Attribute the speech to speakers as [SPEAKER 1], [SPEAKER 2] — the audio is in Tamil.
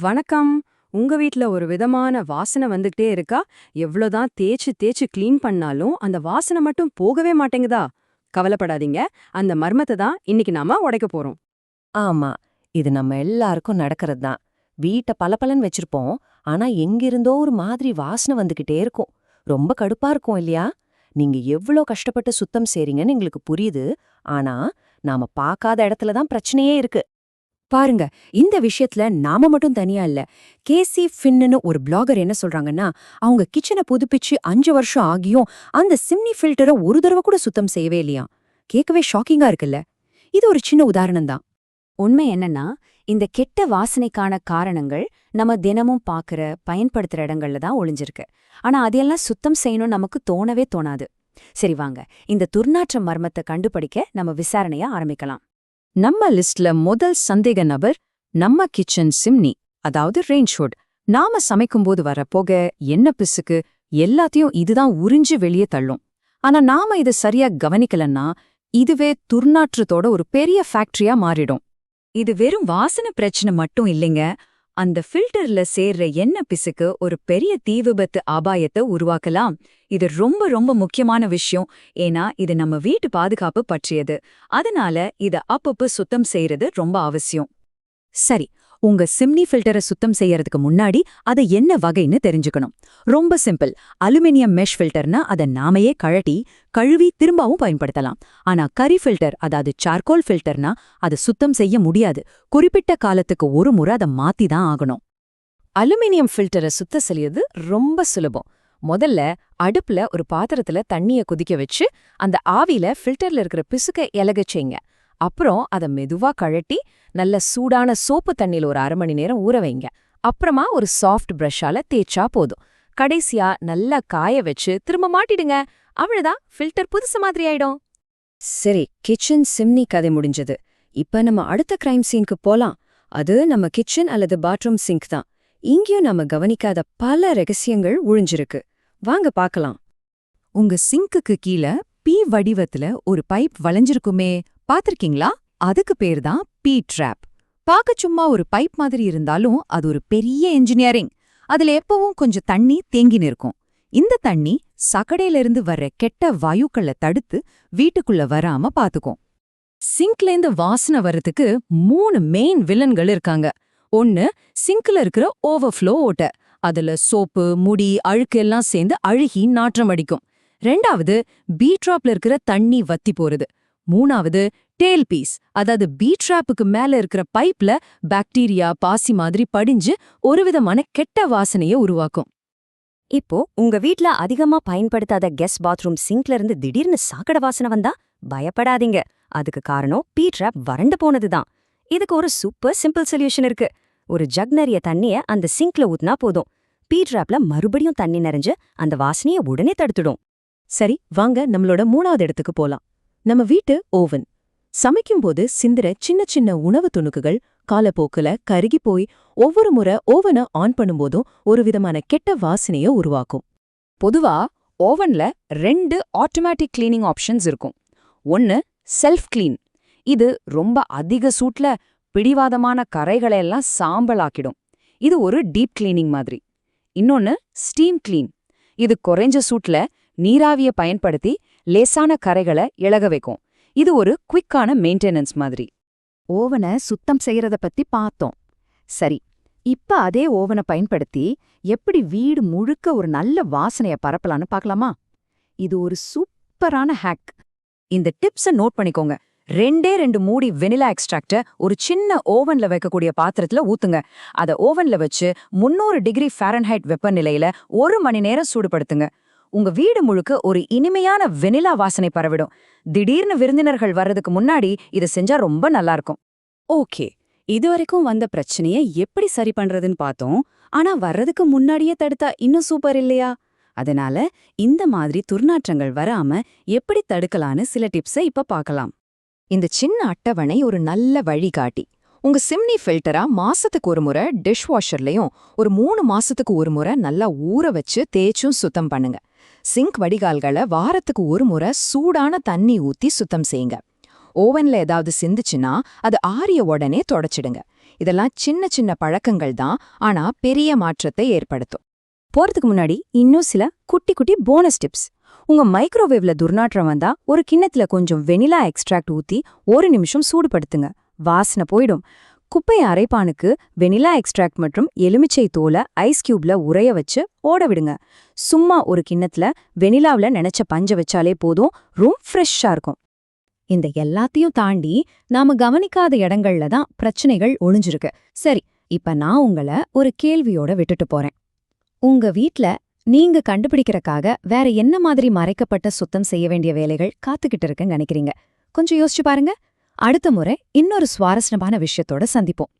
[SPEAKER 1] வணக்கம். உங்க வீட்ல ஒரு விதமான வாசனை வந்துகிட்டே இருக்கா? எவ்ளோதான் தேய்ச்சு தேய்ச்சு கிளீன் பண்ணாலும் அந்த வாசனை மட்டும் போகவே மாட்டேங்குதா? கவலைப்படாதீங்க. அந்த மர்மத்தை தான் இன்னைக்கு நாம உடைக்க போறோம்.
[SPEAKER 2] ஆமா. இது நம்ம எல்லாருக்கும் நடக்கிறது தான். வீட்ட பளபளன்னு வச்சிருப்போம். ஆனா எங்கிருந்தோ ஒரு மாதிரி வாசனை வந்துகிட்டே இருக்கும். ரொம்ப கடுப்பா இருக்கும் இல்லையா? நீங்க எவ்ளோ கஷ்டப்பட்டு சுத்தம் செய்றீங்கன்னு எங்களுக்கு புரியுது. ஆனா, நாம பார்க்காத இடத்துல தான் பிரச்சனையே இருக்கு.
[SPEAKER 3] பாருங்க, இந்த விஷயத்துல நாம மட்டும் தனியா இல்ல. கேசி ஃபின்னு ஒரு பிளாகர் என்ன சொல்றாங்கன்னா, அவங்க கிச்சனை புதுப்பிச்சு 5 வருஷம் ஆகியும் அந்த சிம்னி ஃபில்டரை ஒரு தடவை கூட சுத்தம் செய்யவே இல்லையாம். கேட்கவே ஷாக்கிங்கா இருக்குல்ல. இது ஒரு சின்ன உதாரணம் தான்.
[SPEAKER 4] உண்மை என்னன்னா, இந்த கெட்ட வாசனைக்கான காரணங்கள் நம்ம தினமும் பாக்குற, பயன்படுத்துற இடங்கள்ல தான் ஒளிஞ்சிருக்கு. ஆனா அதையெல்லாம் சுத்தம் செய்யணும்னு நமக்கு தோணவே தோணாது. சரி வாங்க, இந்த துர்நாற்ற மர்மத்தை கண்டுபிடிக்க நம்ம விசாரணைய ஆரம்பிக்கலாம்.
[SPEAKER 1] நம்ம லிஸ்ட்ல முதல் சந்தேக நபர் நம்ம கிச்சன் சிம்னி, அதாவது ரெயின்ஸ் ஹூட். நாம சமைக்கும்போது வர புகை, எண்ணெய் பிசுக்கு எல்லாத்தையும் இதுதான் உறிஞ்சு வெளியே தள்ளும். ஆனா நாம இதை சரியா கவனிக்கலன்னா இதுவே துர்நாற்றத்தோட ஒரு பெரிய ஃபேக்டரியா மாறிடும். இது வெறும் வாசனை பிரச்சனை மட்டும் இல்லைங்க. அந்த ஃபில்டர்ல சேர்ற எண்ணெய் பிசுக்கு ஒரு பெரிய தீ விபத்து ஆபாயத்தை உருவாக்கலாம். இது ரொம்ப ரொம்ப முக்கியமான விஷயம். ஏன்னா இது நம்ம வீட்டு பாதுகாப்பு பற்றியது. அதனால இத அப்பப்ப சுத்தம் செய்யறது ரொம்ப அவசியம்.
[SPEAKER 3] சரி, உங்க சிம்னி ஃபில்டரை சுத்தம் செய்யறதுக்கு முன்னாடி அதை என்ன வகைன்னு தெரிஞ்சுக்கணும். ரொம்ப சிம்பிள். அலுமினியம் மெஷ் ஃபில்டர்னா அதை நாமையே கழுவி திரும்பவும் பயன்படுத்தலாம். ஆனா கரி ஃபில்டர், அதாவது சார்கோல் ஃபில்டர்னா அதை சுத்தம் செய்ய முடியாது. குறிப்பிட்ட காலத்துக்கு ஒரு முறை அதை மாத்தி தான் ஆகணும்.
[SPEAKER 2] அலுமினியம் ஃபில்டரை சுத்தம் செய்யறது ரொம்ப சுலபம். முதல்ல அடுப்புல ஒரு பாத்திரத்துல தண்ணிய கொதிக்க வச்சு அந்த ஆவியில ஃபில்டர்ல இருக்கிற பிசுக்க இலகச் செய்யுங்க. அப்புறம் அதை மெதுவா கழட்டி நல்ல சூடான சோப்பு தண்ணியில ஒரு 1/2 மணி நேரம் ஊற வைங்க. அப்புறமா ஒரு சாஃப்ட் பிரஷால தேய்ச்சா போதும். கடைசியா நல்லா காய வச்சு திரும்ப மாட்டிடுங்க. அவ்வளவுதான், ஃபில்டர் புதுசு மாதிரி ஆயிடும்.
[SPEAKER 3] சரி, கிச்சன் சிம்னி கதை முடிஞ்சது. இப்ப நம்ம அடுத்த கிரைம் சீனுக்கு போலாம். அது நம்ம கிச்சன் அல்லது பாத்ரூம் சிங்க் தான். இங்கேயும் நம்ம கவனிக்காத பல ரகசியங்கள் ஒளிஞ்சிருக்கு. வாங்க பார்க்கலாம்.
[SPEAKER 1] உங்க சிங்க்குக்கு கீழ பி வடிவத்துல ஒரு பைப் வளைஞ்சிருக்குமே, பாத்திருக்கீங்களா? அதுக்கு பேர் தான் பி ட்ராப். பார்க்க சும்மா ஒரு பைப் மாதிரி இருந்தாலும் அது ஒரு பெரிய என்ஜினியரிங். அதுல எப்பவும் கொஞ்சம் தண்ணி தேங்கி நிற்கும். இந்த தண்ணி சக்கடையிலிருந்து வர்ற கெட்ட வாயுக்களை தடுத்து வீட்டுக்குள்ள வராம பாத்துக்கும். சிங்க்லேந்து வாசனை வர்றதுக்கு 3 மெயின் வில்லன்கள் இருக்காங்க. ஒன்னு, சிங்க்ல இருக்கிற ஓவர்ஃப்ளோ ஓட்டை. அதுல சோப்பு, முடி, அழுக்கு எல்லாம் சேர்ந்து அழுகி நாற்றம் அடிக்கும். 2வது, பி ட்ராப்ல இருக்கிற தண்ணி வத்தி போறது. 3வது, டேல் பீஸ், அதாவது பி ட்ராப்புக்கு மேல இருக்கிற பைப்ல பாக்டீரியா, பாசி மாதிரி படிஞ்சு ஒருவிதமான கெட்ட வாசனையை உருவாக்கும்.
[SPEAKER 4] இப்போ உங்க வீட்ல அதிகமா பயன்படுத்தாத கெஸ்ட் பாத்ரூம் சிங்க்ல இருந்து திடீர்னு சாக்கடை வாசனை வந்தா பயப்படாதீங்க. அதுக்கு காரணம் பி ட்ராப் வறண்டு போனதுதான். இதுக்கு ஒரு சூப்பர் சிம்பிள் சொல்யூஷன் இருக்கு. ஒரு ஜக் நிறைய தண்ணிய அந்த சிங்க்ல ஊத்துனா போதும். பி ட்ராப்ல மறுபடியும் தண்ணி நிறைஞ்சு அந்த வாசனைய உடனே தடுத்துடும்.
[SPEAKER 2] சரி, வாங்க நம்மளோட 3வது இடத்துக்கு போலாம். நம்ம வீட்டு ஓவன். சமைக்கும்போது சிந்துற சின்ன சின்ன உணவு துணுக்குகள் காலப்போக்குல கருகி போய் ஒவ்வொரு முறை ஓவனை ஆன் பண்ணும்போதும் ஒரு விதமான கெட்ட வாசனைய உருவாக்கும்.
[SPEAKER 1] பொதுவா ஓவன்ல 2 ஆட்டோமேட்டிக் கிளீனிங் ஆப்ஷன்ஸ் இருக்கும். ஒன்னு செல்ஃப் கிளீன். இது ரொம்ப அதிக சூட்ல பிடிவாதமான கரைகளையெல்லாம் சாம்பலாக்கிடும். இது ஒரு டீப் கிளீனிங் மாதிரி. இன்னொன்னு ஸ்டீம் கிளீன். இது குறைஞ்ச சூட்ல நீராவிய பயன்படுத்தி லேசான கரைகளை இளக வைக்கும். இது ஒரு குவிக்கான மெயின்டெனன்ஸ் மாதிரி.
[SPEAKER 3] ஓவனை சுத்தம் செய்யறத பத்தி பார்த்தோம். சரி, இப்ப அதே ஓவனை பயன்படுத்தி எப்படி வீடு முழுக்க ஒரு நல்ல வாசனைய பரப்பலான்னு பார்க்கலாமா? இது ஒரு சூப்பரான ஹேக்.
[SPEAKER 1] இந்த டிப்ஸை நோட் பண்ணிக்கோங்க. 2 மூடி வெனிலா எக்ஸ்ட்ராக்ட ஒரு சின்ன ஓவன்ல வைக்கக்கூடிய பாத்திரத்துல ஊத்துங்க. அத ஓவன்ல வச்சு 300 டிகிரி ஃபாரன்ஹைட் வெப்பநிலையில 1 மணி நேரம் சூடுபடுத்துங்க. உங்க வீடு முழுக்க ஒரு இனிமையான வெனிலா வாசனை பரவிடும். திடீர்னு விருந்தினர்கள் வர்றதுக்கு முன்னாடி இதை செஞ்சா ரொம்ப நல்லா இருக்கும்.
[SPEAKER 3] ஓகே, இதுவரைக்கும் வந்த பிரச்சனைய எப்படி சரி பண்றதுன்னு பார்த்தோம். ஆனா வர்றதுக்கு முன்னாடியே தடுத்தா இன்னும் சூப்பர் இல்லையா? அதனால இந்த மாதிரி துர்நாற்றங்கள் வராம எப்படி தடுக்கலான்னு சில டிப்ஸை இப்ப பார்க்கலாம்.
[SPEAKER 1] இந்த சின்ன அட்டவணை ஒரு நல்ல வழிகாட்டி. உங்க சிம்னி ஃபில்டரா மாசத்துக்கு ஒரு முறை டிஷ் வாஷர்லயும் ஒரு 3 மாசத்துக்கு ஒரு முறை நல்லா ஊற வச்சு தேய்ச்சும் சுத்தம் பண்ணுங்க. சிங்க் வடிகால்களை வாரத்துக்கு ஒரு முறை சூடான தண்ணி ஊத்தி சுத்தம் செய்யுங்க. ஓவன்ல ஏதாவது சிந்துச்சுன்னா அது ஆறிய உடனே தொடச்சிடுங்க. இதெல்லாம் சின்ன சின்ன பழக்கங்கள் தான், ஆனா பெரிய மாற்றத்தை ஏற்படுத்தும்.
[SPEAKER 2] போறதுக்கு முன்னாடி இன்னும் சில குட்டி குட்டி போனஸ் டிப்ஸ். உங்க மைக்ரோவேவ்ல துர்நாற்றம் வந்தா ஒரு கிண்ணத்துல கொஞ்சம் வெனிலா எக்ஸ்ட்ராக்ட் ஊத்தி 1 நிமிஷம் சூடுபடுத்துங்க. வாசனை போயிடும். குப்பை அரைப்பானுக்கு வெனிலா எக்ஸ்ட்ராக்ட் மற்றும் எலுமிச்சை தோலை ஐஸ் கியூப்ல உறைய வச்சு ஓட விடுங்க. சும்மா ஒரு கிண்ணத்துல வெனிலாவுல நினைச்ச பஞ்ச வச்சாலே போதும், ரூம் ஃப்ரெஷ்ஷா இருக்கும். இந்த எல்லாத்தையும் தாண்டி நாம கவனிக்காத இடங்கள்ல தான் பிரச்சனைகள் ஒளிஞ்சிருக்கு. சரி, இப்ப நான் உங்களை ஒரு கேள்வியோட விட்டுட்டு போறேன். உங்க வீட்ல நீங்க கண்டுபிடிக்கிறக்காக வேற என்ன மாதிரி மறைக்கப்பட்ட சுத்தம் செய்ய வேண்டிய வேலைகள் காத்துக்கிட்டு இருக்குன்னு நினைக்கிறீங்க? கொஞ்சம் யோசிச்சு பாருங்க. அடுத்த முறை இன்னொரு சுவாரஸ்யமான விஷயத்தோட சந்திப்போம்.